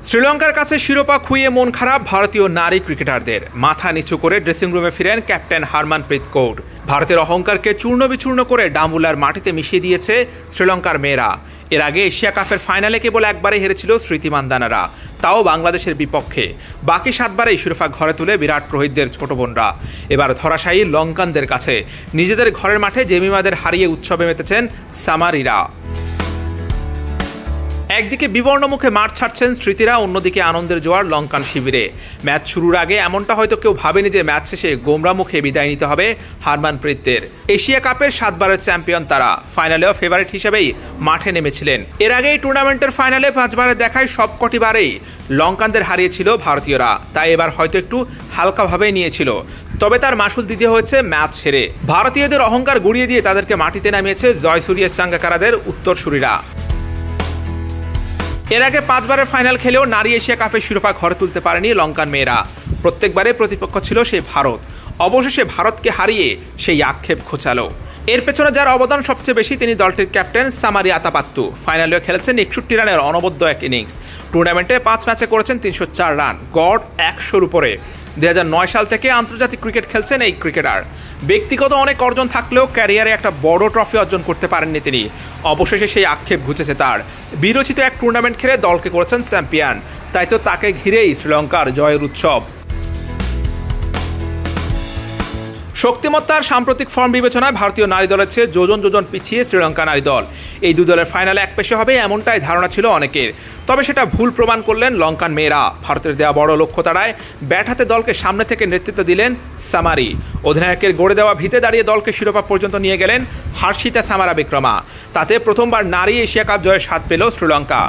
শ্রীলঙ্কার কাছে শিরোপা খুইয়ে মন খারাপ ভারতীয় নারী ক্রিকেটারদের। মাথা নিচু করে ড্রেসিং রুমে ফিরেন ক্যাপ্টেন হারমানপ্রীত কৌর। ভারতের অহংকারকে চূর্ণ বিচূর্ণ করে ডাম্বুলার মাটিতে মিশিয়ে দিয়েছে শ্রীলঙ্কার মেয়েরা। এর আগে এশিয়া কাপের ফাইনালে কেবল একবারে হেরেছিল স্মৃতি মান্দানারা, তাও বাংলাদেশের বিপক্ষে। বাকি 7 বারেই শিরোপা ঘরে তুলে বিরাট রোহিতদের ছোট বোনরা এবার ধরাশায়ী লঙ্কানদের কাছে। নিজেদের ঘরের মাঠে জেমিমাদের হারিয়ে উৎসবে মেতেছেন সামারিরা। একদিকে বিবর্ণ মুখে মাঠ ছাড়ছেন স্মৃতিরা, অন্যদিকে আনন্দের জোয়ার লঙ্কান শিবিরে। ম্যাচ শুরুর আগে এমনটা হয়তো কেউ ভাবেনি যে ম্যাচ শেষে গোমরা মুখে বিদায় নিতে হবে হারমানপ্রীতদের। এশিয়া কাপের 7 বারের চ্যাম্পিয়ন তারা, ফাইনালেও ফেভারিট হিসেবেই মাঠে নেমেছিলেন। এর আগে এই টুর্নামেন্টের ফাইনালে 5 বারের দেখায় সবকটি বারেই লঙ্কানদের হারিয়েছিল ভারতীয়রা, তাই এবার হয়তো একটু হালকাভাবে নিয়েছিল। তবে তার মাসুল দিতে হয়েছে ম্যাচ হেরে। ভারতীয়দের অহংকার গুড়িয়ে দিয়ে তাদেরকে মাটিতে নামিয়েছে জয়সূর্য সাঙ্গাকারাদের উত্তরসূরিরা। এর আগে 5 বারের ফাইনাল খেলেও নারী এশিয়া কাপের শিরোপা ঘরে তুলতে পারেনি লঙ্কান মেয়েরা। প্রত্যেকবারে প্রতিপক্ষ ছিল সেই ভারত। অবশেষে ভারতকে হারিয়ে সেই আক্ষেপ ঘোচালো। এর পেছনে যার অবদান সবচেয়ে বেশি তিনি দলটির ক্যাপ্টেন সামারি আতাপাত্তু। ফাইনালেও খেলেছেন 61 রানের অনবদ্য এক ইনিংস। টুর্নামেন্টে 5 ম্যাচে করেছেন 304 রান, গড় 100-র উপরে। 2009 সাল থেকে আন্তর্জাতিক ক্রিকেট খেলছেন এই ক্রিকেটার। ব্যক্তিগত অনেক অর্জন থাকলেও ক্যারিয়ারে একটা বড় ট্রফি অর্জন করতে পারেননি তিনি। অবশেষে সেই আক্ষেপ ঘুচেছে তার। বিরোচিত এক টুর্নামেন্ট খেলে দলকে করেছেন চ্যাম্পিয়ন, তাই তো তাকে ঘিরেই শ্রীলঙ্কার জয়ের উৎসব। শক্তিমত্তার সাম্প্রতিক ফর্ম বিবেচনায় ভারতীয় নারী দলের চেয়ে যোজন পিছিয়ে শ্রীলঙ্কা নারী দল। এই দু দলের ফাইনালে একপেশে হবে এমনটাই ধারণা ছিল অনেকের, তবে সেটা ভুল প্রমাণ করলেন লঙ্কান মেয়েরা। ভারতের দেওয়া বড় লক্ষ্য তাড়ায় ব্যাট হাতে দলকে সামনে থেকে নেতৃত্ব দিলেন সামারি। অধিনায়কের গড়ে দেওয়া ভিতে দাঁড়িয়ে দলকে শিরোপা পর্যন্ত নিয়ে গেলেন হার্ষিতা সামারা বিক্রমা। তাতে প্রথমবার নারী এশিয়া কাপ জয়ের স্বাদ পেল শ্রীলঙ্কা।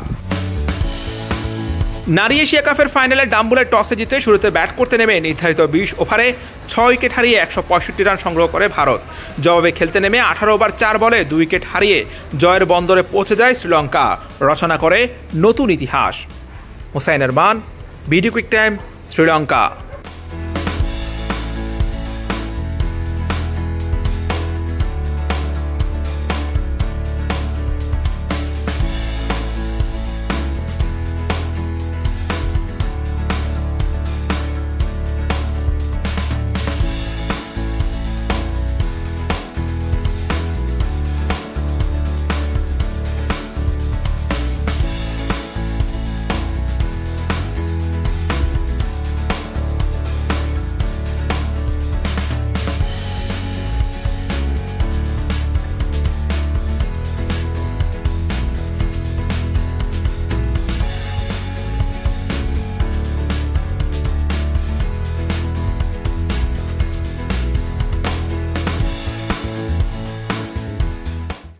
নারী এশিয়া কাপের ফাইনালে ডাম্বুলের টসে জিতে শুরুতে ব্যাট করতে নেমে নির্ধারিত 20 ওভারে 6 উইকেট হারিয়ে 165 রান সংগ্রহ করে ভারত। জবাবে খেলতে নেমে 18 ওভার 4 বলে 2 উইকেট হারিয়ে জয়ের বন্দরে পৌঁছে যায় শ্রীলঙ্কা। রচনা করে নতুন ইতিহাস। Hussain Arman, BD quick time, Sri Lanka.